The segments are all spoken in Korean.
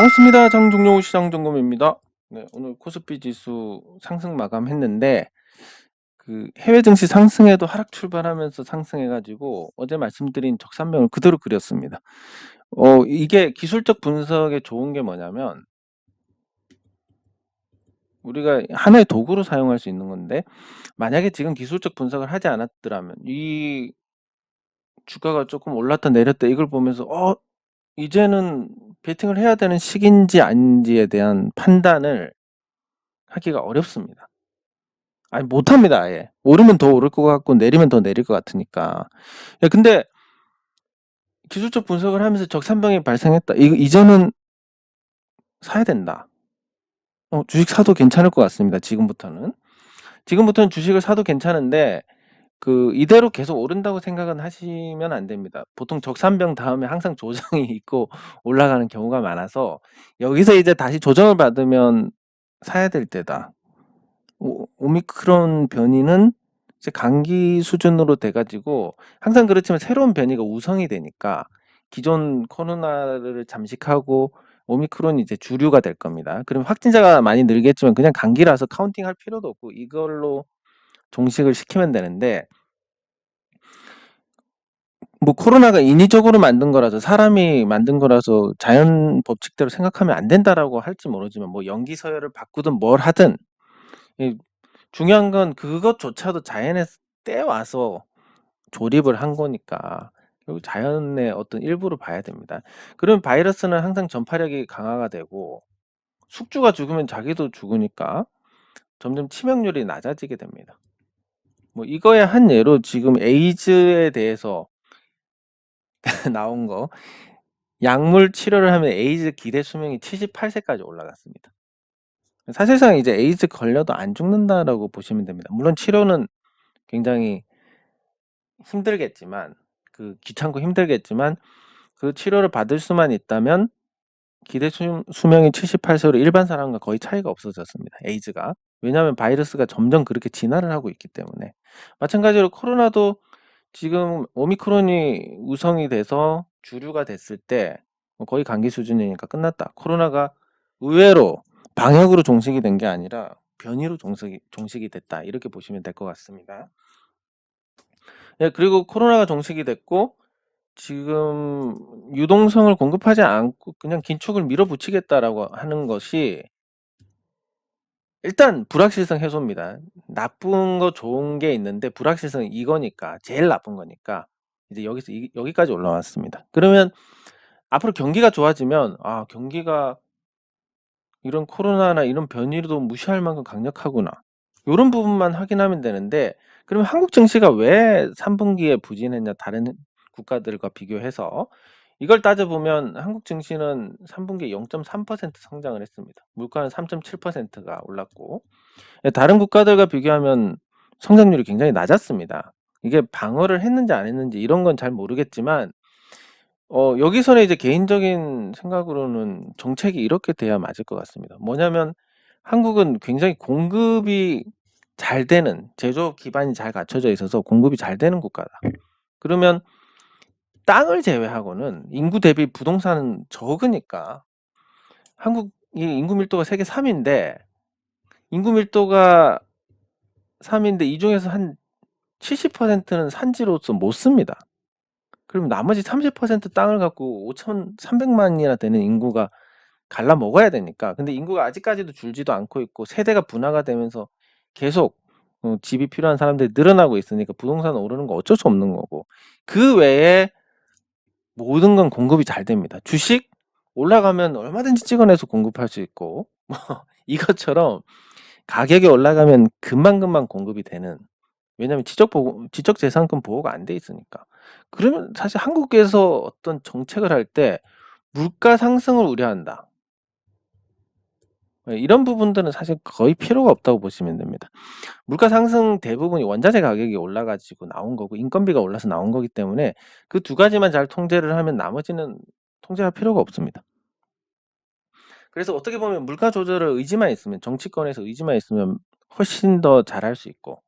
반갑습니다. 장종용 시장점검입니다. 네, 오늘 코스피 지수 상승 마감했는데 해외 증시 상승에도 하락 출발하면서 상승해 가지고 어제 말씀드린 적산명을 그대로 그렸습니다. 이게 기술적 분석에 좋은 게 뭐냐면 우리가 하나의 도구로 사용할 수 있는 건데, 만약에 지금 기술적 분석을 하지 않았더라면 이 주가가 조금 올랐다 내렸다 이걸 보면서 이제는 베팅을 해야 되는 시기인지 아닌지에 대한 판단을 하기가 어렵습니다. 아니, 못합니다, 아예. 오르면 더 오를 것 같고 내리면 더 내릴 것 같으니까. 야, 근데 기술적 분석을 하면서 적산병이 발생했다. 이제는 사야 된다. 주식 사도 괜찮을 것 같습니다. 지금부터는 주식을 사도 괜찮은데 이대로 계속 오른다고 생각은 하시면 안 됩니다. 보통 적산병 다음에 항상 조정이 있고 올라가는 경우가 많아서 여기서 이제 다시 조정을 받으면 사야 될 때다. 오미크론 변이는 이제 감기 수준으로 돼가지고 항상 그렇지만 새로운 변이가 우성이 되니까 기존 코로나를 잠식하고 오미크론이 이제 주류가 될 겁니다. 그럼 확진자가 많이 늘겠지만 그냥 감기라서 카운팅할 필요도 없고 이걸로 종식을 시키면 되는데, 뭐 코로나가 인위적으로 만든 거라서 사람이 만든 거라서 자연 법칙대로 생각하면 안 된다라고 할지 모르지만 뭐 연기 서열을 바꾸든 뭘 하든 중요한 건 그것조차도 자연에 떼와서 조립을 한 거니까 결국 자연의 어떤 일부로 봐야 됩니다. 그러면 바이러스는 항상 전파력이 강화가 되고 숙주가 죽으면 자기도 죽으니까 점점 치명률이 낮아지게 됩니다. 뭐 이거의 한 예로 지금 에이즈에 대해서 나온 거, 약물 치료를 하면 에이즈 기대 수명이 78세까지 올라갔습니다. 사실상 이제 에이즈 걸려도 안 죽는다라고 보시면 됩니다. 물론 치료는 굉장히 힘들겠지만 귀찮고 힘들겠지만 그 치료를 받을 수만 있다면 기대 수명이 78세로 일반 사람과 거의 차이가 없어졌습니다. 에이즈가. 왜냐하면 바이러스가 점점 그렇게 진화를 하고 있기 때문에. 마찬가지로 코로나도 지금 오미크론이 우성이 돼서 주류가 됐을 때 거의 감기 수준이니까 끝났다. 코로나가 의외로 방역으로 종식이 된 게 아니라 변이로 종식이 됐다. 이렇게 보시면 될 것 같습니다. 예, 그리고 코로나가 종식이 됐고 지금 유동성을 공급하지 않고 그냥 긴축을 밀어붙이겠다라고 하는 것이 일단 불확실성 해소입니다. 나쁜 거 좋은 게 있는데 불확실성은 이거니까, 제일 나쁜 거니까 이제 여기까지 올라왔습니다. 그러면 앞으로 경기가 좋아지면 경기가 이런 코로나나 이런 변이도 무시할 만큼 강력하구나, 요런 부분만 확인하면 되는데, 그러면 한국 증시가 왜 3분기에 부진했냐, 다른 국가들과 비교해서 이걸 따져보면 한국 증시는 3분기에 0.3% 성장을 했습니다. 물가는 3.7%가 올랐고 다른 국가들과 비교하면 성장률이 굉장히 낮았습니다. 이게 방어를 했는지 안 했는지 이런 건 잘 모르겠지만 여기서는 이제 개인적인 생각으로는 정책이 이렇게 돼야 맞을 것 같습니다. 뭐냐면 한국은 굉장히 공급이 잘 되는, 제조업 기반이 잘 갖춰져 있어서 공급이 잘 되는 국가다. 그러면 땅을 제외하고는 인구 대비 부동산은 적으니까, 한국이 인구 밀도가 세계 3인데 인구 밀도가 3인데 이 중에서 한 70%는 산지로서 못 씁니다. 그럼 나머지 30% 땅을 갖고 5,300만이나 되는 인구가 갈라 먹어야 되니까. 근데 인구가 아직까지도 줄지도 않고 있고 세대가 분화가 되면서 계속 집이 필요한 사람들이 늘어나고 있으니까 부동산 오르는 거 어쩔 수 없는 거고, 그 외에 모든 건 공급이 잘 됩니다. 주식 올라가면 얼마든지 찍어내서 공급할 수 있고 이것처럼 가격이 올라가면 금방금방 공급이 되는, 왜냐하면 지적재산권 보호가 안 돼 있으니까. 그러면 사실 한국에서 어떤 정책을 할 때 물가 상승을 우려한다, 이런 부분들은 사실 거의 필요가 없다고 보시면 됩니다. 물가 상승 대부분이 원자재 가격이 올라가지고 나온 거고 인건비가 올라서 나온 거기 때문에 그 두 가지만 잘 통제를 하면 나머지는 통제할 필요가 없습니다. 그래서 어떻게 보면 물가 조절을 의지만 있으면, 정치권에서 의지만 있으면 훨씬 더 잘할 수 있고,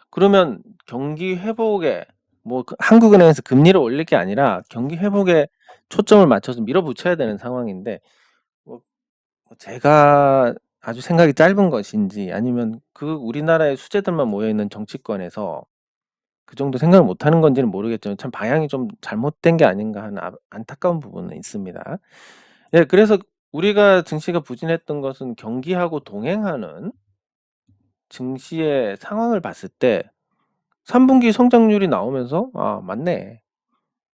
그러면 경기 회복에 한국은행에서 금리를 올릴 게 아니라 경기 회복에 초점을 맞춰서 밀어붙여야 되는 상황인데 제가 아주 생각이 짧은 것인지 아니면 그 우리나라의 수재들만 모여 있는 정치권에서 그 정도 생각을 못 하는 건지는 모르겠지만 참 방향이 좀 잘못된 게 아닌가 하는 안타까운 부분은 있습니다. 예, 그래서 우리가 증시가 부진했던 것은 경기하고 동행하는 증시의 상황을 봤을 때 3분기 성장률이 나오면서 '아 맞네.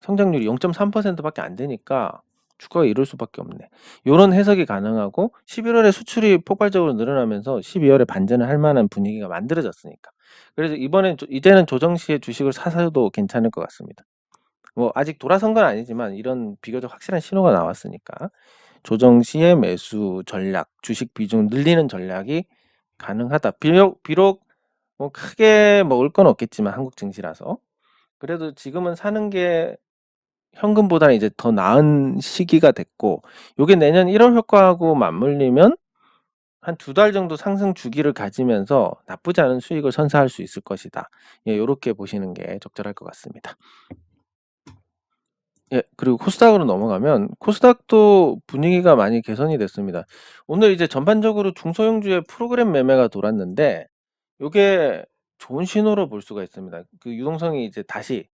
성장률이 0.3% 밖에 안 되니까 주가가 이럴 수밖에 없네.' 요런 해석이 가능하고 11 월에 수출이 폭발적으로 늘어나면서 12 월에 반전을 할 만한 분위기가 만들어졌으니까. 그래서 이번엔 이제는 조정 시에 주식을 사셔도 괜찮을 것 같습니다. 뭐 아직 돌아선 건 아니지만 이런 비교적 확실한 신호가 나왔으니까 조정 시에 매수 전략, 주식 비중 늘리는 전략이 가능하다. 비록 뭐 크게 먹을 건 없겠지만 한국 증시라서. 그래도 지금은 사는 게 현금보다는 이제 더 나은 시기가 됐고 요게 내년 1월 효과하고 맞물리면 한 2달 정도 상승 주기를 가지면서 나쁘지 않은 수익을 선사할 수 있을 것이다. 예, 요렇게 보시는 게 적절할 것 같습니다. 예, 그리고 코스닥으로 넘어가면 코스닥도 분위기가 많이 개선이 됐습니다. 오늘 이제 전반적으로 중소형주의 프로그램 매매가 돌았는데 요게 좋은 신호로 볼 수가 있습니다. 그 유동성이 이제 다시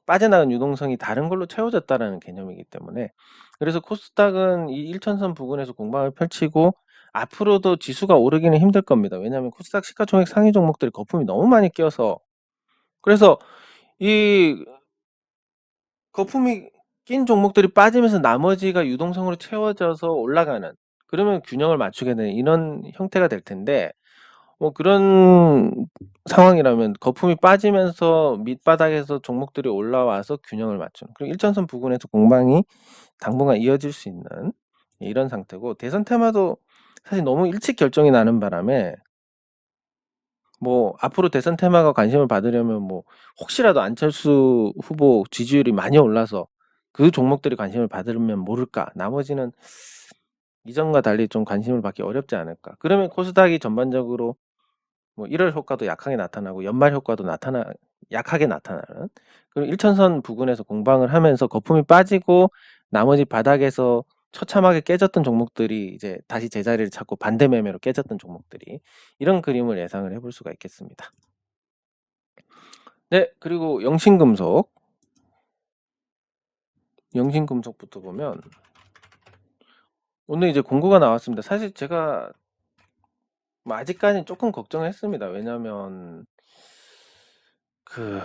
빠져나간 유동성이 다른 걸로 채워졌다라는 개념이기 때문에 그래서 코스닥은 이 1천선 부근에서 공방을 펼치고 앞으로도 지수가 오르기는 힘들 겁니다. 왜냐하면 코스닥 시가총액 상위 종목들이 거품이 너무 많이 껴서 그래서 이 거품이 낀 종목들이 빠지면서 나머지가 유동성으로 채워져서 올라가는 그러면 균형을 맞추게 되는 이런 형태가 될 텐데 뭐 그런 상황이라면 거품이 빠지면서 밑바닥에서 종목들이 올라와서 균형을 맞추는 그리고 일전선 부근에서 공방이 당분간 이어질 수 있는 이런 상태고 대선 테마도 사실 너무 일찍 결정이 나는 바람에 뭐 앞으로 대선 테마가 관심을 받으려면 뭐 혹시라도 안철수 후보 지지율이 많이 올라서 그 종목들이 관심을 받으면 모를까. 나머지는 이전과 달리 좀 관심을 받기 어렵지 않을까. 그러면 코스닥이 전반적으로 뭐 1월 효과도 약하게 나타나고 연말 효과도 약하게 나타나는 그리고 일천선 부근에서 공방을 하면서 거품이 빠지고 나머지 바닥에서 처참하게 깨졌던 종목들이 이제 다시 제자리를 찾고 반대 매매로 깨졌던 종목들이 이런 그림을 예상을 해볼 수가 있겠습니다. 네, 그리고 영신금속부터 보면 오늘 이제 공고가 나왔습니다. 사실 제가 뭐 아직까지는 조금 걱정을 했습니다. 왜냐하면 그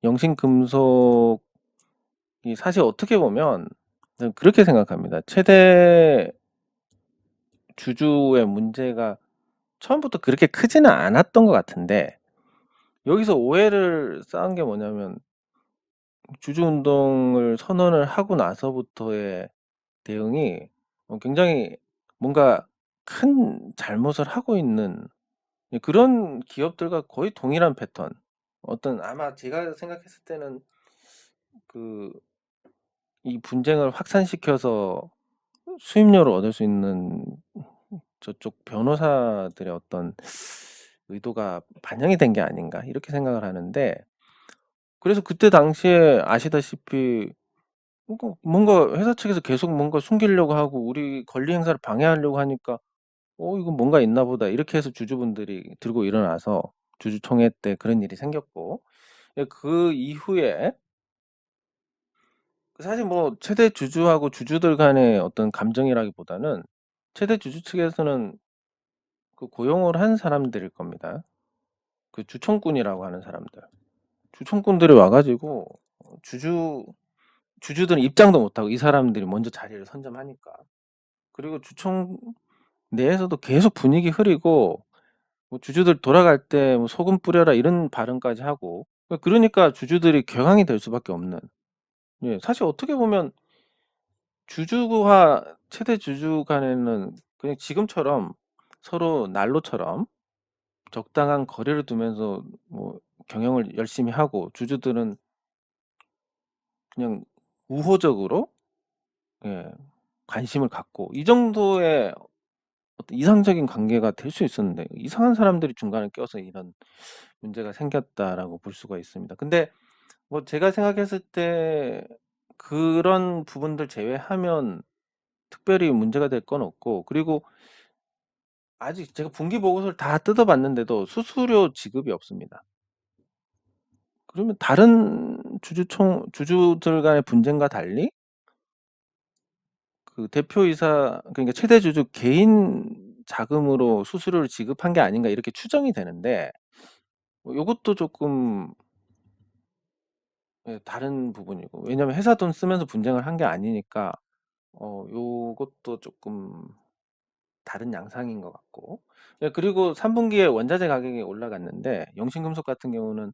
영신금속이 사실 어떻게 보면 저는 그렇게 생각합니다. 최대 주주의 문제가 처음부터 그렇게 크지는 않았던 것 같은데 여기서 오해를 쌓은 게 뭐냐면 주주 운동을 선언을 하고 나서부터의 대응이 굉장히 뭔가 큰 잘못을 하고 있는 그런 기업들과 거의 동일한 패턴. 어떤 아마 제가 생각했을 때는 그 이 분쟁을 확산시켜서 수임료를 얻을 수 있는 저쪽 변호사들의 어떤 의도가 반영이 된 게 아닌가 이렇게 생각을 하는데 그래서 그때 당시에 아시다시피 뭔가 회사 측에서 계속 뭔가 숨기려고 하고 우리 권리 행사를 방해하려고 하니까 이건 뭔가 있나 보다 이렇게 해서 주주분들이 들고 일어나서 주주총회 때 그런 일이 생겼고 예, 그 이후에 사실 뭐 최대 주주하고 주주들 간의 어떤 감정이라기보다는 최대 주주 측에서는 그 고용을 한 사람들일 겁니다. 그 주총꾼이라고 하는 사람들. 주총꾼들이 와 가지고 주주들은 입장도 못 하고 이 사람들이 먼저 자리를 선점하니까. 그리고 주총 내에서도 계속 분위기 흐리고 뭐 주주들 돌아갈 때 뭐 "소금 뿌려라." 이런 발언까지 하고 그러니까 주주들이 격앙이 될 수밖에 없는. 예, 사실 어떻게 보면 주주와 최대 주주 간에는 그냥 지금처럼 서로 난로처럼 적당한 거리를 두면서 뭐 경영을 열심히 하고 주주들은 그냥 우호적으로 예 관심을 갖고 이 정도의 어떤 이상적인 관계가 될 수 있었는데 이상한 사람들이 중간에 껴서 이런 문제가 생겼다라고 볼 수가 있습니다. 근데 뭐 제가 생각했을 때 그런 부분들 제외하면 특별히 문제가 될 건 없고, 그리고 아직 제가 분기 보고서를 다 뜯어봤는데도 수수료 지급이 없습니다. 그러면 다른 주주들 간의 분쟁과 달리 그 대표이사, 그러니까 최대 주주 개인 자금으로 수수료를 지급한 게 아닌가 이렇게 추정이 되는데, 요것도 조금 다른 부분이고, 왜냐면 회사 돈 쓰면서 분쟁을 한 게 아니니까 요것도 조금 다른 양상인 것 같고. 그리고 3분기에 원자재 가격이 올라갔는데, 영신금속 같은 경우는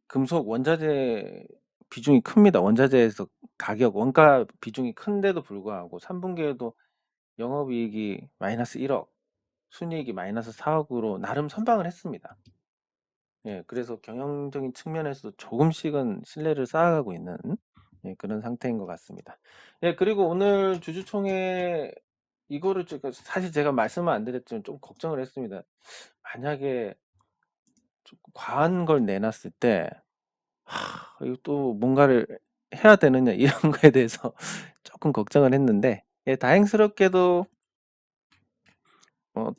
금속 원자재 비중이 큽니다. 원자재에서 가격 원가 비중이 큰데도 불구하고 3분기에도 영업이익이 마이너스 1억, 순이익이 마이너스 4억으로 나름 선방을 했습니다. 그래서 경영적인 측면에서도 조금씩은 신뢰를 쌓아가고 있는 그런 상태인 것 같습니다. 그리고 오늘 주주총회 이거를 사실 제가 말씀은 안 드렸지만 좀 걱정을 했습니다. 만약에 좀 과한 걸 내놨을 때 이거 또 뭔가를 해야 되느냐 이런 거에 대해서 조금 걱정을 했는데, 다행스럽게도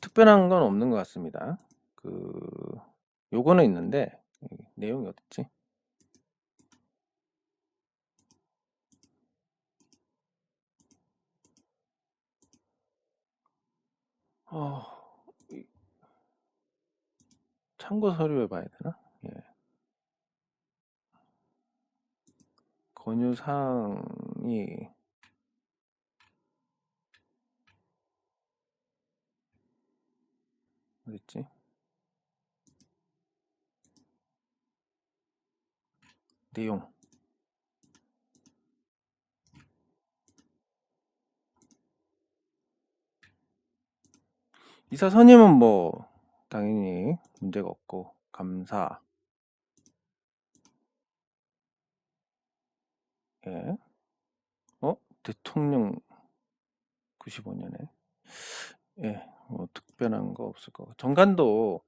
특별한 건 없는 것 같습니다. 요거는 있는데 내용이 어딨지? 참고 서류에 봐야 되나? 권유 사항이 어딨지? 내용. 이사 선임은 뭐 당연히 문제가 없고, 감사. 대통령 95년에 뭐 특별한 거 없을 거고, 정관도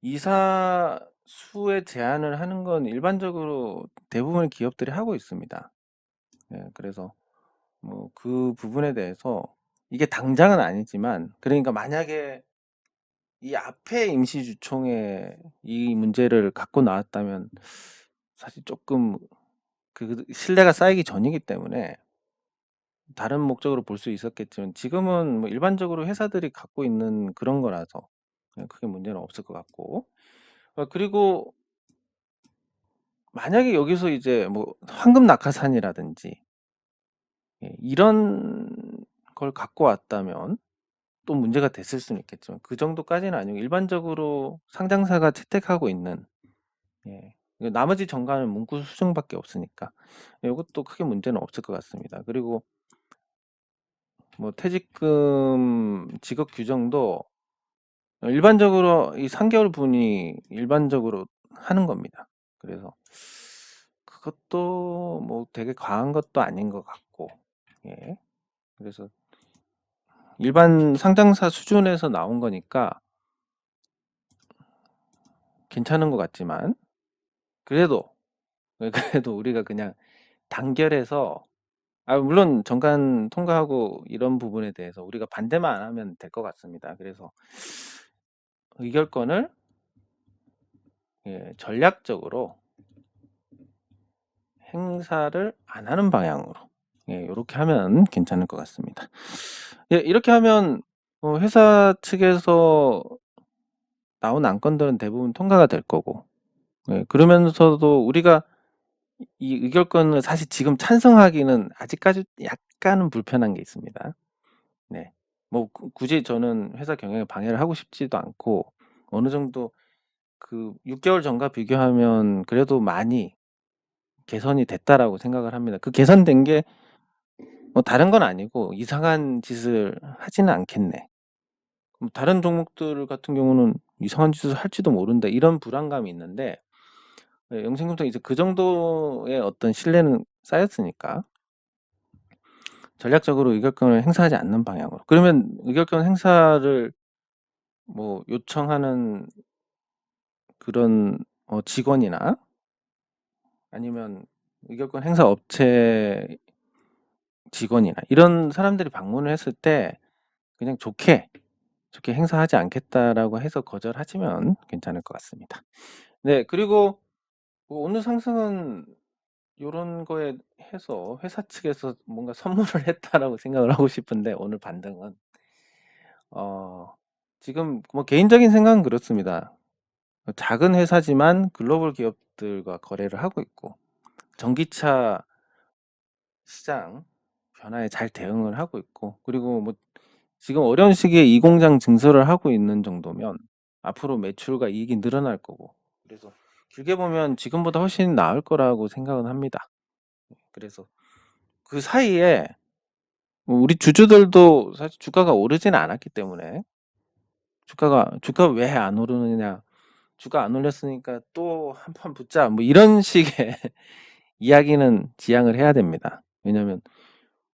이사 수의 제한을 하는 건 일반적으로 대부분의 기업들이 하고 있습니다. 그래서 뭐 그 부분에 대해서 이게 당장은 아니지만, 그러니까 만약에 이 앞에 임시주총에 이 문제를 갖고 나왔다면 사실 조금 그 신뢰가 쌓이기 전이기 때문에 다른 목적으로 볼 수 있었겠지만, 지금은 뭐 일반적으로 회사들이 갖고 있는 그런 거라서 크게 문제는 없을 것 같고. 그리고 만약에 여기서 이제 뭐 황금 낙하산이라든지 이런 걸 갖고 왔다면 또 문제가 됐을 수는 있겠지만, 그 정도까지는 아니고 일반적으로 상장사가 채택하고 있는 나머지 정가는 문구 수정밖에 없으니까 이것도 크게 문제는 없을 것 같습니다. 그리고 뭐 퇴직금 지급 규정도 일반적으로 이 3개월 분이 일반적으로 하는 겁니다. 그래서 그것도 뭐 되게 과한 것도 아닌 것 같고, 그래서 일반 상장사 수준에서 나온 거니까 괜찮은 것 같지만, 그래도 우리가 그냥 단결해서, 물론 정관 통과하고 이런 부분에 대해서 우리가 반대만 안 하면 될 것 같습니다. 그래서 의결권을 전략적으로 행사를 안 하는 방향으로 이렇게 하면 괜찮을 것 같습니다. 이렇게 하면 회사 측에서 나온 안건들은 대부분 통과가 될 거고, 그러면서도 우리가 이 의결권을 사실 지금 찬성하기는 아직까지 약간은 불편한 게 있습니다. 뭐 굳이 저는 회사 경영에 방해를 하고 싶지도 않고, 어느 정도 그 6개월 전과 비교하면 그래도 많이 개선이 됐다라고 생각을 합니다. 그 개선된 게 뭐 다른 건 아니고 이상한 짓을 하지는 않겠네, 다른 종목들 같은 경우는 이상한 짓을 할지도 모른다, 이런 불안감이 있는데, 영생금속 이제 그 정도의 어떤 신뢰는 쌓였으니까 전략적으로 의결권을 행사하지 않는 방향으로. 그러면 의결권 행사를 뭐 요청하는 그런 직원이나 아니면 의결권 행사 업체에 직원이나 이런 사람들이 방문을 했을 때 그냥 좋게 행사하지 않겠다라고 해서 거절하시면 괜찮을 것 같습니다. 네, 그리고 뭐 오늘 상승은 요런 거에 해서 회사 측에서 뭔가 선물을 했다라고 생각을 하고 싶은데 오늘 반등은 어 지금 뭐 개인적인 생각은 그렇습니다. 작은 회사지만 글로벌 기업들과 거래를 하고 있고 전기차 시장 변화에 잘 대응을 하고 있고 그리고 뭐 지금 어려운 시기에 이 공장 증설을 하고 있는 정도면 앞으로 매출과 이익이 늘어날 거고 그래서 길게 보면 지금보다 훨씬 나을 거라고 생각은 합니다. 그래서 그 사이에 뭐 우리 주주들도 사실 주가가 오르지는 않았기 때문에 주가 왜 안 오르느냐 주가 안 올렸으니까 또 한 판 붙자 뭐 이런 식의 이야기는 지양을 해야 됩니다. 왜냐하면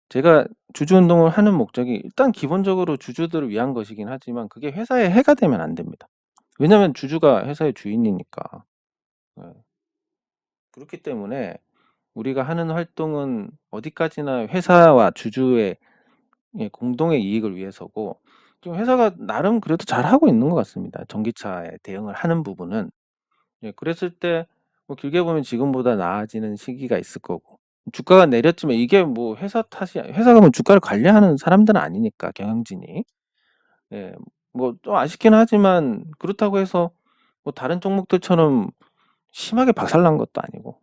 제가 주주 운동을 하는 목적이 일단 기본적으로 주주들을 위한 것이긴 하지만 그게 회사에 해가 되면 안 됩니다. 왜냐하면 주주가 회사의 주인이니까. 네. 그렇기 때문에 우리가 하는 활동은 어디까지나 회사와 주주의 공동의 이익을 위해서고 지금 회사가 나름 그래도 잘하고 있는 것 같습니다. 전기차에 대응을 하는 부분은. 그랬을 때 뭐 길게 보면 지금보다 나아지는 시기가 있을 거고 주가가 내렸지만 이게 뭐 회사 탓이 회사가 뭐 주가를 관리하는 사람들은 아니니까 경영진이. 예. 뭐 좀 아쉽긴 하지만 그렇다고 해서 뭐 다른 종목들처럼 심하게 박살난 것도 아니고.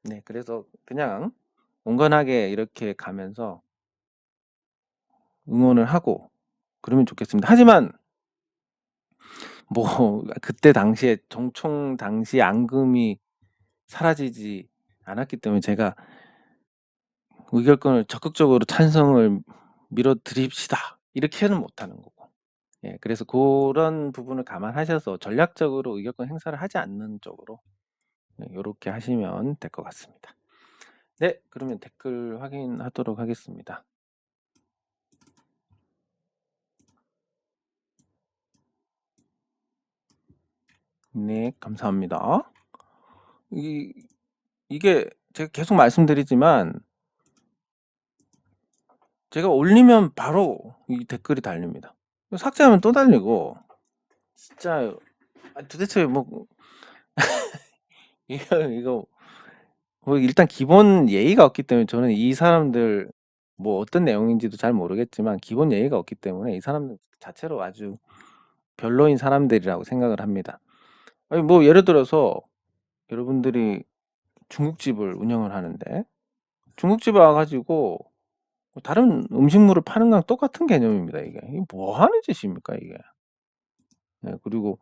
네. 그래서 그냥 온건하게 이렇게 가면서 응원을 하고 그러면 좋겠습니다. 하지만 뭐 그때 당시에 정총 당시 앙금이 사라지지 않았기 때문에 제가 의결권을 적극적으로 찬성을 밀어드립시다. 이렇게는 못하는 거고. 예, 그래서 그런 부분을 감안하셔서 전략적으로 의결권 행사를 하지 않는 쪽으로 요렇게 하시면 될 것 같습니다. 네, 그러면 댓글 확인하도록 하겠습니다. 네, 감사합니다. 이게 제가 계속 말씀드리지만 제가 올리면 바로 이 댓글이 달립니다. 삭제하면 또 달리고 진짜 도대체 뭐 이거 뭐 일단 기본 예의가 없기 때문에 저는 이 사람들 뭐 어떤 내용인지도 잘 모르겠지만 기본 예의가 없기 때문에 이 사람들 자체로 아주 별로인 사람들이라고 생각을 합니다. 아니 뭐 예를 들어서 여러분들이 중국집을 운영을 하는데 중국집에 와가지고 다른 음식물을 파는 거랑 똑같은 개념입니다. 이게 뭐 하는 짓입니까 이게. 네, 그리고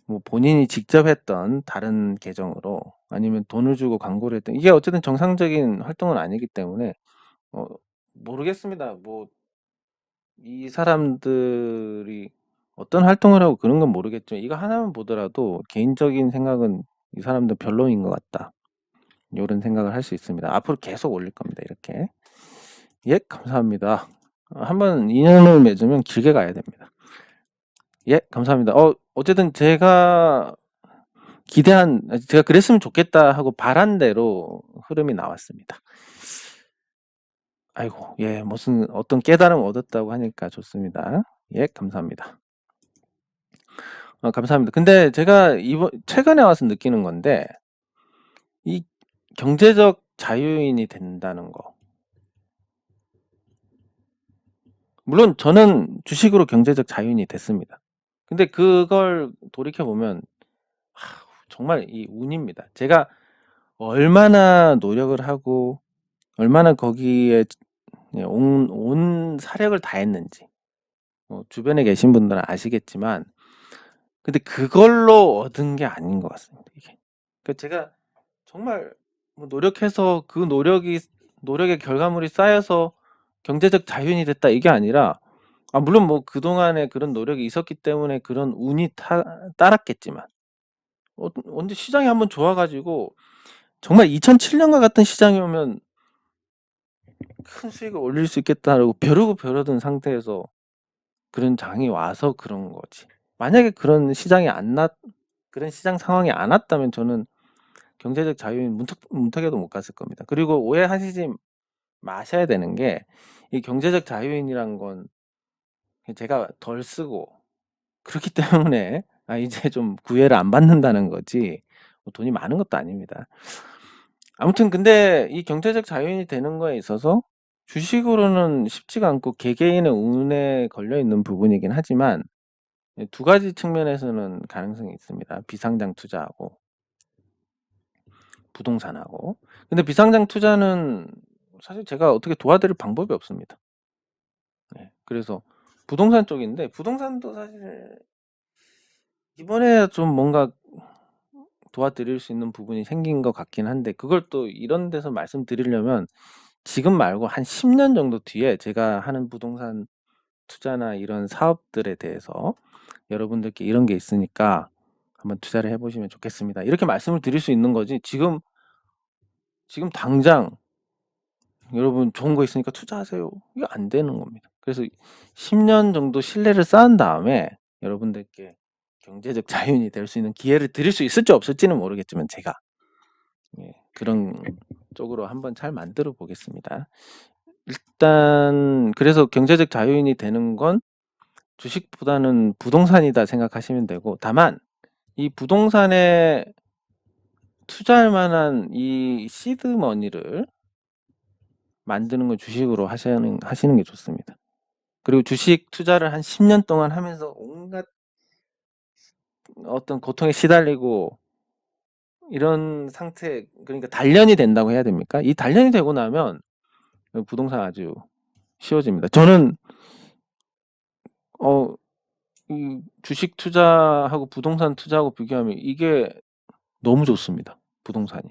뭐 본인이 직접 했던 다른 계정으로 아니면 돈을 주고 광고를 했던 이게 어쨌든 정상적인 활동은 아니기 때문에 모르겠습니다. 뭐 이 사람들이 어떤 활동을 하고 그런 건 모르겠지만 이거 하나만 보더라도 개인적인 생각은 이 사람들 별로인 것 같다. 이런 생각을 할 수 있습니다. 앞으로 계속 올릴 겁니다. 이렇게. 예, 감사합니다. 한번 인연을 맺으면 길게 가야 됩니다. 예, 감사합니다. 어쨌든 제가 제가 그랬으면 좋겠다 하고 바란 대로 흐름이 나왔습니다. 아이고, 예, 무슨 어떤 깨달음 얻었다고 하니까 좋습니다. 예, 감사합니다. 감사합니다. 근데 제가 최근에 와서 느끼는 건데, 이 경제적 자유인이 된다는 거. 물론 저는 주식으로 경제적 자유인이 됐습니다. 근데 그걸 돌이켜보면, 정말 이 운입니다. 제가 얼마나 노력을 하고, 얼마나 거기에 온 사력을 다했는지, 주변에 계신 분들은 아시겠지만, 근데 그걸로 얻은 게 아닌 것 같습니다. 이게. 그러니까 제가 정말 뭐 노력해서 그 노력의 결과물이 쌓여서 경제적 자유인이 됐다 이게 아니라 물론 뭐 그동안에 그런 노력이 있었기 때문에 그런 운이 따랐겠지만 언제 시장이 한번 좋아가지고 정말 2007년과 같은 시장이 오면 큰 수익을 올릴 수 있겠다라고 벼르고 상태에서 그런 장이 와서 그런 거지. 만약에 그런 그런 시장 상황이 안 왔다면 저는 경제적 자유인 문턱에도 못 갔을 겁니다. 그리고 오해하시지 마셔야 되는 게, 이 경제적 자유인이란 건 제가 덜 쓰고 그렇기 때문에 이제 좀 구애를 안 받는다는 거지 뭐 돈이 많은 것도 아닙니다. 아무튼 근데 이 경제적 자유인이 되는 거에 있어서 주식으로는 쉽지가 않고 개개인의 운에 걸려 있는 부분이긴 하지만 두 가지 측면에서는 가능성이 있습니다. 비상장 투자하고 부동산하고. 근데 비상장 투자는 사실 제가 어떻게 도와드릴 방법이 없습니다. 네, 그래서 부동산 쪽인데, 부동산도 사실 이번에 좀 뭔가 도와드릴 수 있는 부분이 생긴 것 같긴 한데, 그걸 또 이런 데서 말씀드리려면 지금 말고 한 10년 정도 뒤에 제가 하는 부동산 투자나 이런 사업들에 대해서 여러분들께 이런 게 있으니까 한번 투자를 해보시면 좋겠습니다, 이렇게 말씀을 드릴 수 있는 거지, 지금 당장 여러분 좋은 거 있으니까 투자하세요, 이거 안 되는 겁니다. 그래서 10년 정도 신뢰를 쌓은 다음에 여러분들께 경제적 자유인이 될 수 있는 기회를 드릴 수 있을지 없을지는 모르겠지만 제가 그런 쪽으로 한번 잘 만들어 보겠습니다. 일단 그래서 경제적 자유인이 되는 건 주식보다는 부동산이다 생각하시면 되고, 다만 이 부동산에 투자할 만한 이 시드 머니를 만드는 건 주식으로 하시는 게 좋습니다. 그리고 주식 투자를 한 10년 동안 하면서 온갖 어떤 고통에 시달리고 이런 상태, 그러니까 단련이 된다고 해야 됩니까? 이 단련이 되고 나면 부동산 아주 쉬워집니다. 저는 이 주식 투자하고 부동산 투자하고 비교하면 이게 너무 좋습니다, 부동산이.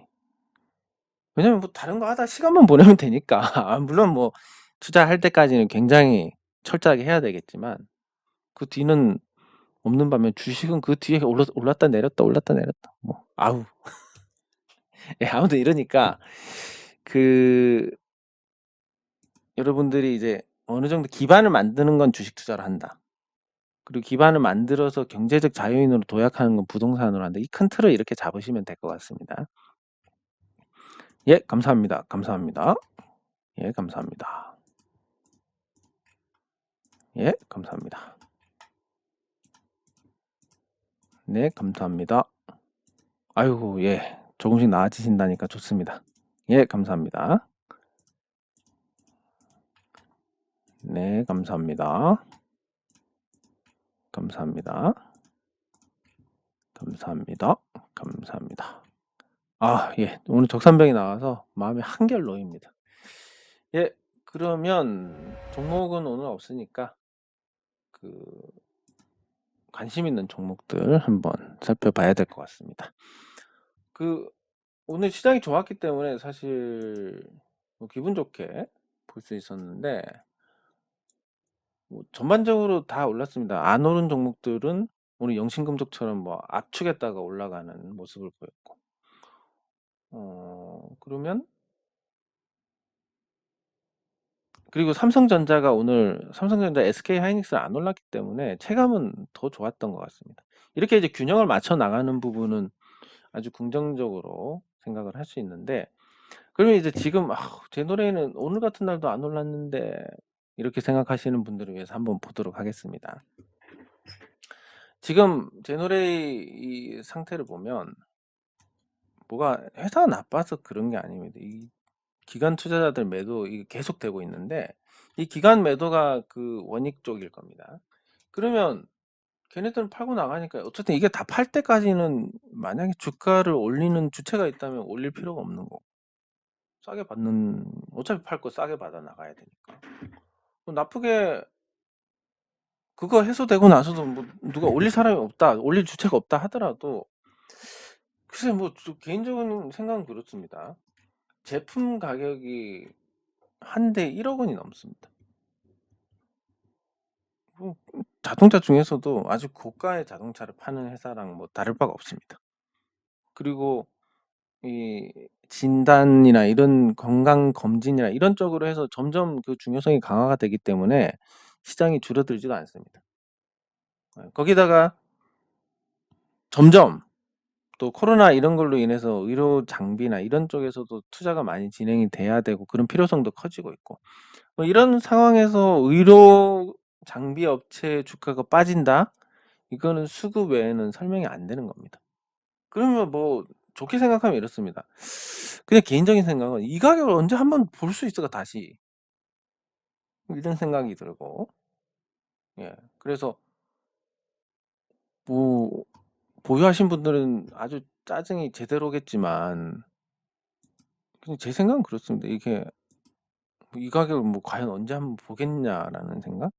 왜냐면 뭐 다른 거 하다 시간만 보내면 되니까. 물론 뭐 투자할 때까지는 굉장히 철저하게 해야 되겠지만 그 뒤는 없는 반면 주식은 그 뒤에 올랐다 내렸다 올랐다 내렸다 뭐 아우. 예, 아무튼 이러니까 그 여러분들이 이제 어느 정도 기반을 만드는 건 주식 투자를 한다. 그리고 기반을 만들어서 경제적 자유인으로 도약하는 건 부동산으로 한다. 이 큰 틀을 이렇게 잡으시면 될 것 같습니다. 예, 감사합니다. 감사합니다. 예, 감사합니다. 예, 감사합니다. 네, 감사합니다. 아이고, 예, 조금씩 나아지신다니까 좋습니다. 예, 감사합니다. 네, 감사합니다. 감사합니다. 감사합니다. 감사합니다. 예, 오늘 적산병이 나와서 마음이 한결 놓입니다. 예, 그러면 종목은 오늘 없으니까 그 관심 있는 종목들 한번 살펴봐야 될 것 같습니다. 오늘 시장이 좋았기 때문에 사실 뭐 기분 좋게 볼 수 있었는데, 뭐 전반적으로 다 올랐습니다. 안 오른 종목들은 오늘 영신금속처럼 뭐 압축했다가 올라가는 모습을 보였고, 그러면 그리고 삼성전자 SK하이닉스 안 올랐기 때문에 체감은 더 좋았던 것 같습니다. 이렇게 이제 균형을 맞춰 나가는 부분은 아주 긍정적으로 생각을 할 수 있는데, 그러면 이제 지금 제 노래는 오늘 같은 날도 안 올랐는데 이렇게 생각하시는 분들을 위해서 한번 보도록 하겠습니다. 지금 제노레이 이 상태를 보면 뭐가 회사가 나빠서 그런 게 아닙니다. 이 기관 투자자들 매도 이게 계속되고 있는데, 이 기관 매도가 그 원익 쪽일 겁니다. 그러면 걔네들은 팔고 나가니까 어쨌든 이게 다 팔 때까지는 만약에 주가를 올리는 주체가 있다면 올릴 필요가 없는 거고, 싸게 받는, 어차피 팔 거 싸게 받아 나가야 되니까. 나쁘게 그거 해소되고 나서도 뭐 누가 올릴 사람이 없다, 올릴 주체가 없다 하더라도, 글쎄 뭐 개인적인 생각은 그렇습니다. 제품 가격이 한 대 1억 원이 넘습니다. 뭐 자동차 중에서도 아주 고가의 자동차를 파는 회사랑 뭐 다를 바가 없습니다. 그리고 이 진단이나 이런 건강 검진이나 이런 쪽으로 해서 점점 그 중요성이 강화가 되기 때문에 시장이 줄어들지도 않습니다. 거기다가 점점 또 코로나 이런 걸로 인해서 의료 장비나 이런 쪽에서도 투자가 많이 진행이 돼야 되고 그런 필요성도 커지고 있고 뭐 이런 상황에서 의료 장비 업체 주가가 빠진다? 이거는 수급 외에는 설명이 안 되는 겁니다. 그러면 뭐 좋게 생각하면 이렇습니다. 그냥 개인적인 생각은 '이 가격을 언제 한번 볼 수 있을까 다시.' 이런 생각이 들고 예. 그래서 뭐 보유하신 분들은 아주 짜증이 제대로겠지만 그냥 제 생각은 그렇습니다. 이게 '이 가격을 뭐 과연 언제 한번 보겠냐.'라는 생각?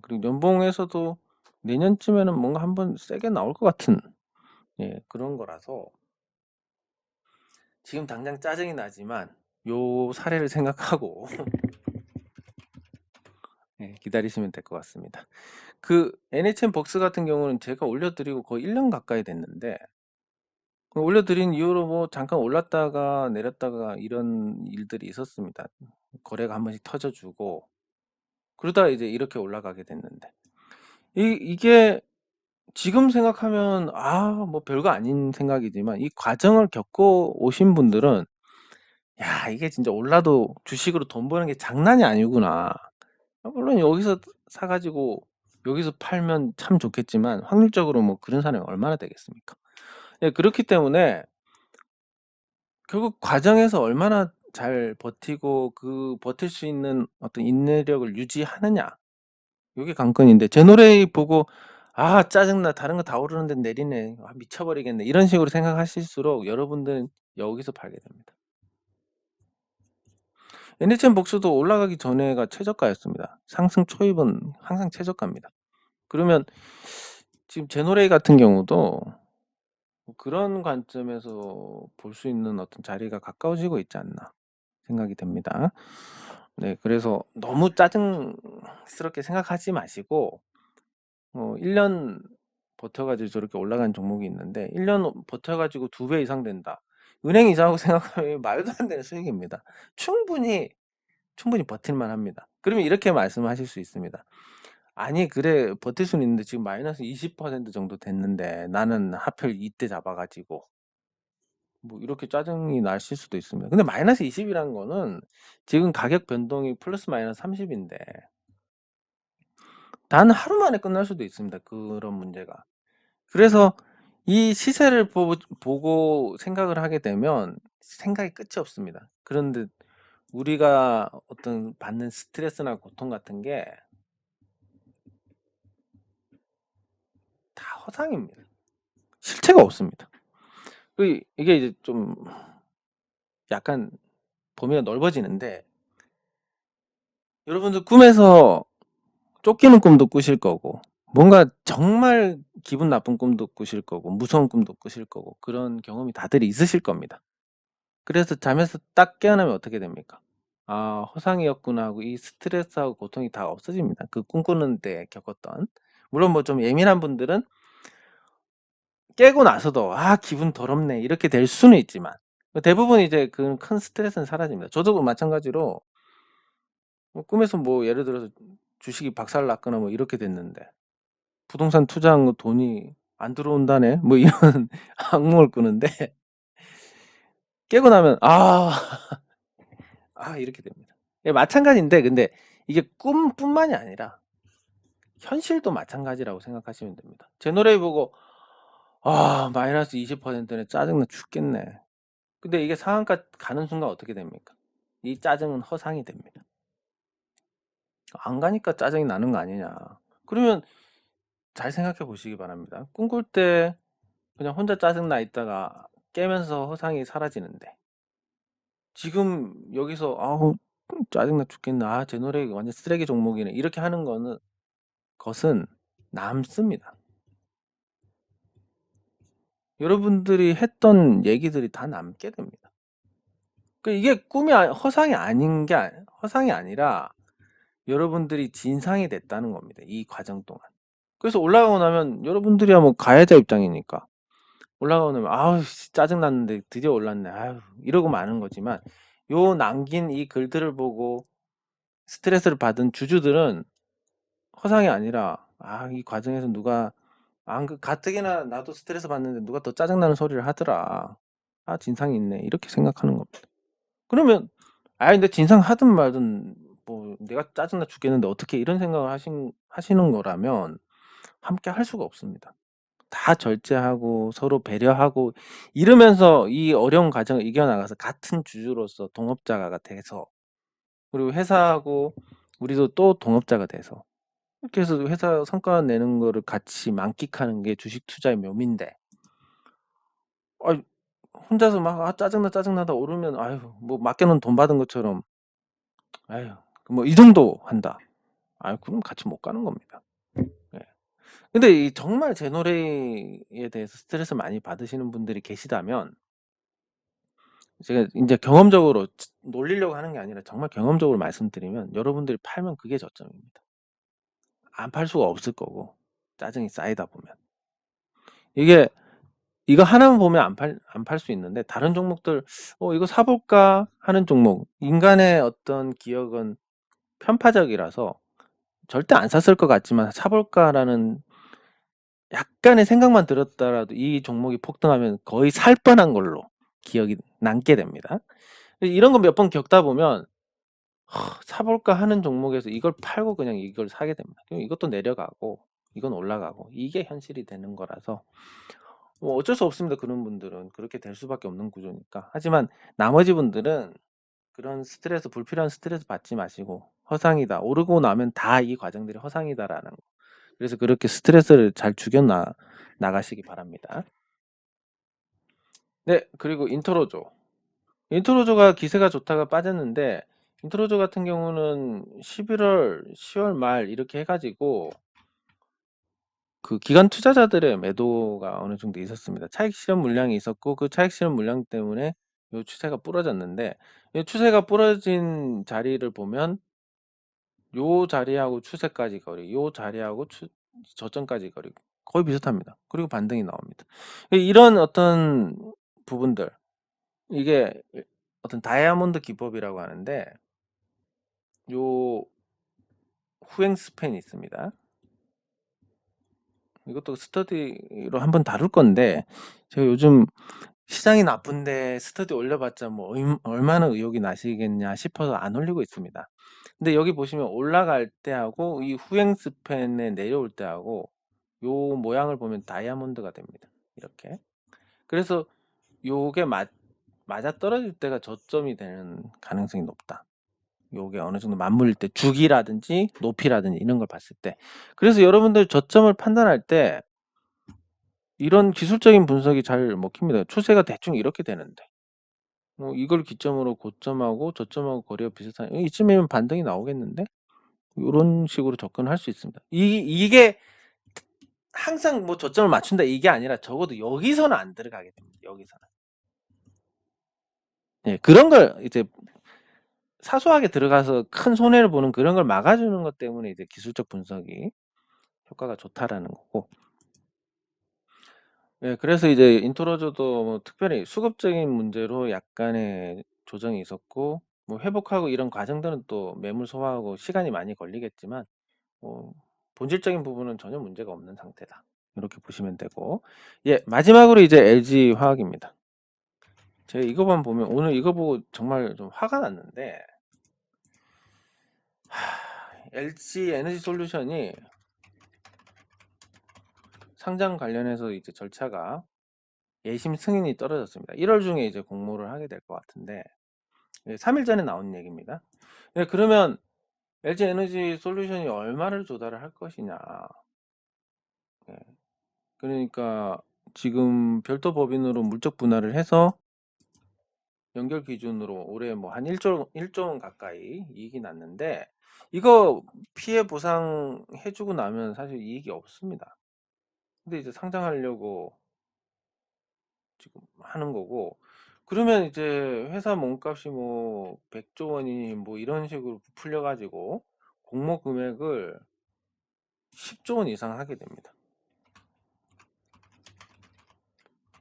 그리고 연봉에서도 내년쯤에는 뭔가 한번 세게 나올 것 같은 예 그런 거라서 지금 당장 짜증이 나지만 요 사례를 생각하고 예 기다리시면 될 것 같습니다. 그 NHN벅스 같은 경우는 제가 올려 드리고 거의 1년 가까이 됐는데 그 올려 드린 이후로 뭐 잠깐 올랐다가 내렸다가 이런 일들이 있었습니다. 거래가 한 번씩 터져 주고 그러다가 이제 이렇게 올라가게 됐는데 이게 지금 생각하면 뭐 별거 아닌 생각이지만 이 과정을 겪고 오신 분들은 '야 이게 진짜 올라도 주식으로 돈 버는 게 장난이 아니구나.' 물론 여기서 사 가지고 여기서 팔면 참 좋겠지만 확률적으로 뭐 그런 사람이 얼마나 되겠습니까? 예 그렇기 때문에 결국 과정에서 얼마나 잘 버티고 그 버틸 수 있는 어떤 인내력을 유지하느냐 요게 관건인데 제 노래 보고 '아 짜증나. 다른 거 다 오르는데 내리네. 아 미쳐버리겠네.' 이런 식으로 생각하실수록 여러분들은 여기서 팔게 됩니다. NHN 복수도 올라가기 전에가 최저가였습니다. 상승 초입은 항상 최저가입니다. 그러면 지금 제노레이 같은 경우도 뭐 그런 관점에서 볼 수 있는 어떤 자리가 가까워지고 있지 않나 생각이 됩니다. 네 그래서 너무 짜증스럽게 생각하지 마시고 1년 버텨 가지고 저렇게 올라간 종목이 있는데 1년 버텨 가지고 2배 이상 된다. 은행 이자하고 생각하면 말도 안 되는 수익입니다. 충분히 버틸 만합니다. 그러면 이렇게 말씀하실 수 있습니다. "아니 그래 버틸 수는 있는데 지금 마이너스 20% 정도 됐는데 나는 하필 이때 잡아 가지고" 뭐 이렇게 짜증이 나실 수도 있습니다. 근데 마이너스 20 이라는 거는 지금 가격 변동이 플러스 마이너스 30 인데 단 하루 만에 끝날 수도 있습니다, 그런 문제가. 그래서 이 시세를 보고 생각을 하게 되면 생각이 끝이 없습니다. 그런데 우리가 어떤 받는 스트레스나 고통 같은 게 다 허상입니다. 실체가 없습니다. 이게 이제 좀 약간 범위가 넓어지는데 여러분들 꿈에서 쫓기는 꿈도 꾸실 거고 뭔가 정말 기분 나쁜 꿈도 꾸실 거고 무서운 꿈도 꾸실 거고 그런 경험이 다들 있으실 겁니다. 그래서 잠에서 딱 깨어나면 어떻게 됩니까? '아 허상이었구나.' 하고 이 스트레스하고 고통이 다 없어집니다, 그 꿈꾸는 때 겪었던. 물론 뭐 좀 예민한 분들은 깨고 나서도 '아 기분 더럽네.' 이렇게 될 수는 있지만 대부분 이제 그 큰 스트레스는 사라집니다. 저도 마찬가지로 꿈에서 뭐 예를 들어서 주식이 박살 났거나 뭐 이렇게 됐는데 '부동산 투자한 거 돈이 안 들어온다네.' 뭐 이런 악몽을 꾸는데 깨고 나면 '아 이렇게 됩니다. 예 마찬가지인데 근데 이게 꿈뿐만이 아니라 현실도 마찬가지라고 생각하시면 됩니다. 제 노래 보고 마이너스 20%네. 짜증나 죽겠네.' 근데 이게 상한가 가는 순간 어떻게 됩니까? 이 짜증은 허상이 됩니다. 안 가니까 짜증이 나는 거 아니냐. 그러면 잘 생각해 보시기 바랍니다. 꿈꿀 때 그냥 혼자 짜증 나 있다가 깨면서 허상이 사라지는데 지금 여기서 '아우 짜증나 죽겠네. 제 노래 완전 쓰레기 종목이네.' 이렇게 하는 것은 남습니다. 여러분들이 했던 얘기들이 다 남게 됩니다. 이게 허상이 아닌 게 허상이 아니라 여러분들이 진상이 됐다는 겁니다, 이 과정 동안. 그래서 올라가고 나면 여러분들이야 뭐 가해자 입장이니까 올라가고 나면 '아우 짜증 났는데 드디어 올랐네. 아유.' 이러고 마는 거지만 요 남긴 이 글들을 보고 스트레스를 받은 주주들은 허상이 아니라 이 과정에서 누가 가뜩이나 나도 스트레스 받는데 누가 더 짜증나는 소리를 하더라. 아, 진상이 있네. 이렇게 생각하는 겁니다. 그러면, 근데 진상 하든 말든, 뭐, 내가 짜증나 죽겠는데 어떻게 이런 생각을 하시는 거라면 함께 할 수가 없습니다. 다 절제하고 서로 배려하고 이러면서 이 어려운 과정을 이겨나가서 같은 주주로서 동업자가 돼서 그리고 회사하고 우리도 또 동업자가 돼서 이렇게 해서 회사 성과 내는 거를 같이 만끽하는 게 주식 투자의 묘미인데 아, 혼자서 막 짜증나 짜증나다 오르면 아유 뭐 맡겨놓은 돈 받은 것처럼 아유 뭐 이 정도 한다. 아유 그럼 같이 못 가는 겁니다. 예. 근데 이 정말 제 노래에 대해서 스트레스 많이 받으시는 분들이 계시다면 제가 인제 경험적으로 놀리려고 하는 게 아니라 정말 경험적으로 말씀드리면 여러분들이 팔면 그게 저점입니다. 안 팔 수가 없을 거고 짜증이 쌓이다 보면. 이게 이거 하나만 보면 안 팔 수 있는데 다른 종목들 '이거 사 볼까?' 하는 종목 인간의 어떤 기억은 편파적이라서 절대 안 샀을 것 같지만 '사 볼까?'라는 약간의 생각만 들었더라도 이 종목이 폭등하면 거의 살 뻔한 걸로 기억이 남게 됩니다. 이런 거 몇 번 겪다 보면 '사 볼까?' 하는 종목에서 이걸 팔고 그냥 이걸 사게 됩니다. 그럼 이것도 내려가고 이건 올라가고 이게 현실이 되는 거라서 뭐 어쩔 수 없습니다. 그런 분들은. 그렇게 될 수밖에 없는 구조니까. 하지만 나머지 분들은 그런 스트레스 불필요한 스트레스 받지 마시고 '허상이다. 오르고 나면 다 이 과정들이 허상이다.'라는 거. 그래서 그렇게 스트레스를 잘 죽여 나가시기 바랍니다. 네. 그리고 인트로조. 인트로조가 기세가 좋다가 빠졌는데 인트로조 같은 경우는 11월, 10월 말 이렇게 해 가지고 그 기관 투자자들의 매도가 어느 정도 있었습니다. 차익 실현 물량이 있었고 그 차익 실현 물량 때문에 요 추세가 부러졌는데 이 추세가 부러진 자리를 보면 요 자리하고 추세까지 거리, 요 자리하고 저점까지 거리 거의 비슷합니다. 그리고 반등이 나옵니다. 이런 어떤 부분들 이게 어떤 다이아몬드 기법이라고 하는데 요 후행 스팬이 있습니다. 이것도 스터디로 한번 다룰 건데 제가 요즘 시장이 나쁜데 스터디 올려봤자 뭐 얼마나 의욕이 나시겠냐 싶어서 안 올리고 있습니다. 근데 여기 보시면 올라갈 때하고 이 후행 스팬에 내려올 때하고 요 모양을 보면 다이아몬드가 됩니다. 이렇게. 그래서 요게 맞아떨어질 때가 저점이 되는 가능성이 높다. 요게 어느 정도 맞물릴 때 주기라든지 높이라든지 이런 걸 봤을 때. 그래서 여러분들 저점을 판단할 때 이런 기술적인 분석이 잘 먹힙니다. 추세가 대충 이렇게 되는데 이걸 기점으로 고점하고 저점하고 거리가 비슷한 이쯤이면 반등이 나오겠는데? 요런 식으로 접근할 수 있습니다. 이게 항상 뭐 저점을 맞춘다 이게 아니라 적어도 여기서는 안 들어가게 됩니다. 여기서는. 예. 그런 걸 이제 사소하게 들어가서 큰 손해를 보는 그런 걸 막아주는 것 때문에 이제 기술적 분석이 효과가 좋다라는 거고. 예. 그래서 이제 인트로저도 뭐 특별히 수급적인 문제로 약간의 조정이 있었고 뭐 회복하고 이런 과정들은 또 매물 소화하고 시간이 많이 걸리겠지만 본질적인 부분은 전혀 문제가 없는 상태다. 이렇게 보시면 되고. 예. 마지막으로 이제 LG화학입니다. 제가 이거만 보면 오늘 이거 보고 정말 좀 화가 났는데 LG 에너지솔루션이 상장 관련해서 이제 절차가 예심 승인이 떨어졌습니다. 1월 중에 이제 공모를 하게 될 것 같은데 3일 전에 나온 얘기입니다. 그러면 LG 에너지 솔루션이 얼마를 조달을 할 것이냐. 예. 그러니까 지금 별도 법인으로 물적 분할을 해서 연결 기준으로 올해 뭐 한 1조 원 가까이 이익이 났는데 이거 피해 보상해 주고 나면 사실 이익이 없습니다. 근데 이제 상장하려고 지금 하는 거고 그러면 이제 회사 몸값이 뭐 100조 원이 뭐 이런 식으로 부풀려 가지고 공모 금액을 10조 원 이상 하게 됩니다.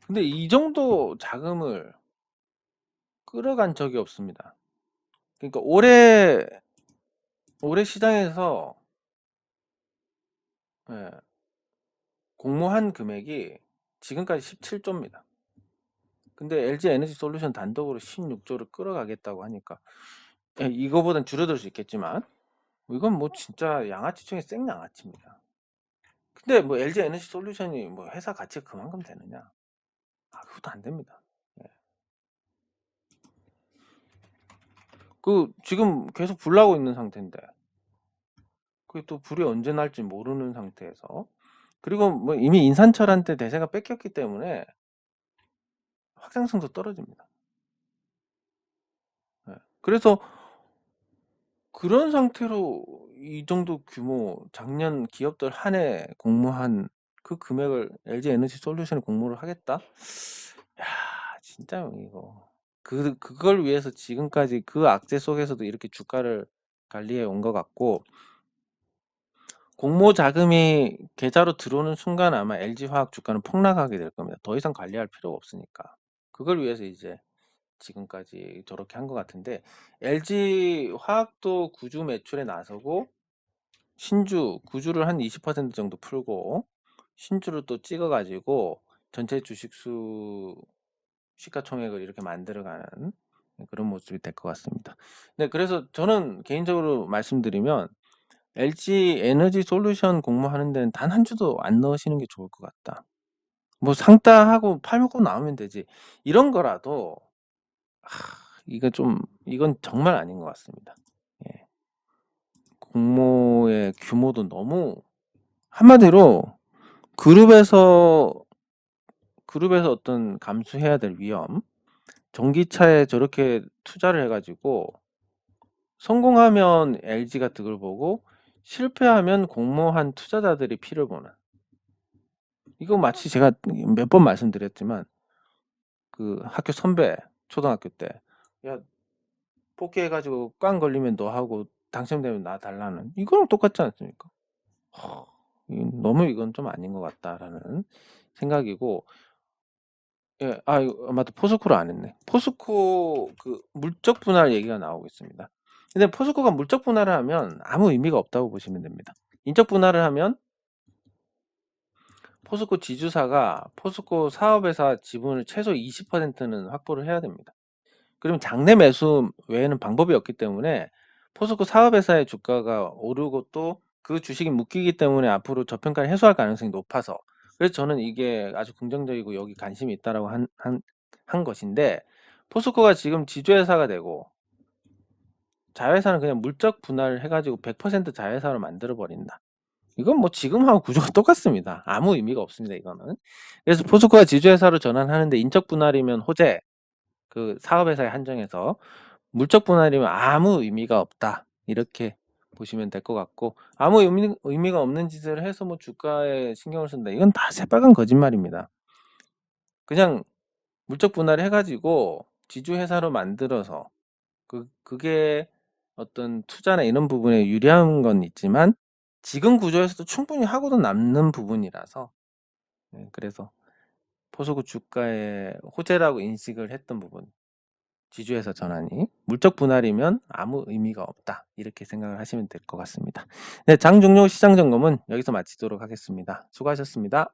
근데 이 정도 자금을 끌어간 적이 없습니다. 그러니까 올해 시장에서 예, 공모한 금액이 지금까지 17조입니다. 근데 LG 에너지 솔루션 단독으로 16조를 끌어가겠다고 하니까 이거보단 줄어들 수 있겠지만 이건 뭐 진짜 양아치 중에 생양아치입니다. 근데 뭐 LG 에너지 솔루션이 뭐 회사 가치가 그만큼 되느냐? 그것도 안 됩니다. 예. 지금 계속 불 나고 있는 상태인데 그게 또 불이 언제 날지 모르는 상태에서 그리고 뭐 이미 인산철한테 대세가 뺏겼기 때문에 확장성도 떨어집니다. 예. 그래서 그런 상태로 이 정도 규모 작년 기업들 한 해 공모한 그 금액을 LG 에너지 솔루션이 공모를 하겠다? 야, 진짜 이거 그걸 위해서 지금까지 그 악재 속에서도 이렇게 주가를 관리해 온 것 같고 공모 자금이 계좌로 들어오는 순간 아마 LG화학 주가는 폭락하게 될 겁니다. 더 이상 관리할 필요가 없으니까. 그걸 위해서 이제 지금까지 저렇게 한 것 같은데 LG화학도 구주 매출에 나서고 신주 구주를 한 20% 정도 풀고 신주를 또 찍어가지고 전체 주식수 시가총액을 이렇게 만들어가는 그런 모습이 될 것 같습니다. 네, 그래서 저는 개인적으로 말씀드리면 LG 에너지 솔루션 공모하는 데는 단 한 주도 안 넣으시는 게 좋을 것 같다. 뭐 상따하고 팔먹고 나오면 되지. 이런 거라도 이건 정말 아닌 것 같습니다. 예. 공모의 규모도 너무 한마디로 그룹에서 어떤 감수해야 될 위험, 전기차에 저렇게 투자를 해가지고 성공하면 LG가 득을 보고 실패하면 공모한 투자자들이 피를 보는. 이거 마치 제가 몇 번 말씀드렸지만 그 학교 선배 초등학교 때 야 복귀해가지고 꽝 걸리면 너 하고 당첨되면 나 달라는 이거랑 똑같지 않습니까? 너무 이건 좀 아닌 것 같다라는 생각이고 예, 이거 맞다. 포스코를 안 했네. 포스코 그 물적 분할 얘기가 나오고 있습니다. 근데 포스코가 물적 분할을 하면 아무 의미가 없다고 보시면 됩니다. 인적 분할을 하면 포스코 지주사가 포스코 사업회사 지분을 최소 20%는 확보를 해야 됩니다. 그러면 장내 매수 외에는 방법이 없기 때문에 포스코 사업회사의 주가가 오르고 또 그 주식이 묶이기 때문에 앞으로 저평가를 해소할 가능성이 높아서 그래서 저는 이게 아주 긍정적이고 여기 관심이 있다라고 한 것인데 포스코가 지금 지주회사가 되고 자회사는 그냥 물적 분할을 해가지고 100% 자회사로 만들어 버린다. 이건 뭐 지금하고 구조가 똑같습니다. 아무 의미가 없습니다. 이거는. 그래서 포스코가 지주회사로 전환하는데 인적 분할이면 호재, 그 사업회사에 한정해서 물적 분할이면 아무 의미가 없다. 이렇게 보시면 될 것 같고 아무 의미가 없는 짓을 해서 뭐 주가에 신경을 쓴다. 이건 다 새빨간 거짓말입니다. 그냥 물적 분할을 해가지고 지주회사로 만들어서 그게 어떤 투자나 이런 부분에 유리한 건 있지만 지금 구조에서도 충분히 하고도 남는 부분이라서 그래서 포스코 주가의 호재라고 인식을 했던 부분 지주회사 전환이 물적 분할이면 아무 의미가 없다 이렇게 생각을 하시면 될 것 같습니다. 네, 장 종료 시장 점검은 여기서 마치도록 하겠습니다. 수고하셨습니다.